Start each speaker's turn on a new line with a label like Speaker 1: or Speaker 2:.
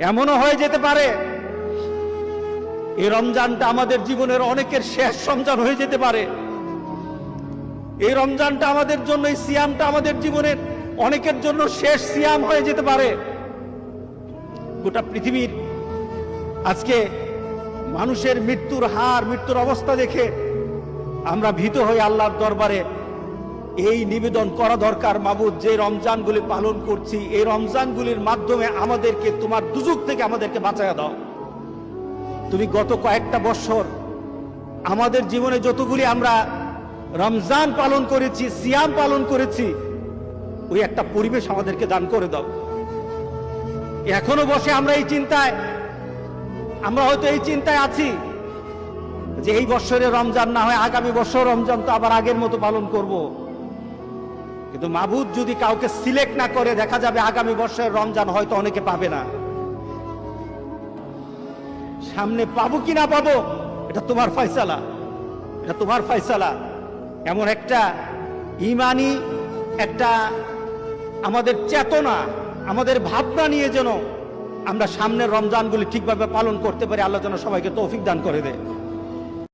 Speaker 1: এমনও হয়ে যেতে পারে এই রমজানটা আমাদের জীবনের অনেকের শেষ রমজান হয়ে যেতে পারে। এই রমজানটা আমাদের জন্য, এই সিয়ামটা আমাদের জীবনের অনেকের জন্য শেষ সিয়াম হয়ে যেতে পারে। গোটা পৃথিবীর আজকে মানুষের মৃত্যুর হার, মৃত্যুর অবস্থা দেখে আমরা ভীত হয়ে আল্লাহর দরবারে এই নিবেদন করা দরকার, মাবুদ, যে রমজানগুলি পালন করছি এই রমজানগুলির মাধ্যমে আমাদেরকে তোমার দুজক থেকে আমাদেরকে বাঁচায়া দাও। তুমি গত কয়েকটা বছর আমাদের জীবনে যতগুলি আমরা রমজান পালন করেছি, সিয়াম পালন করেছি, ওই একটা পরিবেশ আমাদেরকে দান করে দাও। এখনো বসে আমরা এই চিন্তায়, আমরা হয়তো এই চিন্তায় আছি যে এই বছরে রমজান না হয় আগামী বছর রমজান তো আবার আগের মতো পালন করব। কিন্তু মাবুদ যদি কাউকে সিলেক্ট না করে, দেখা যাবে আগামী বছরের রমজান হয়তো অনেকে পাবে না। সামনে পাবো কি না পাবো এটা তোমার ফয়সালা, এটা তোমার ফয়সালা। এমন একটা ইমানি একটা আমাদের চেতনা, আমাদের ভাবনা নিয়ে যেন আমরা সামনের রমজানগুলি ঠিকভাবে পালন করতে পারি। আল্লাহ যেন সবাইকে তৌফিক দান করে দেয়।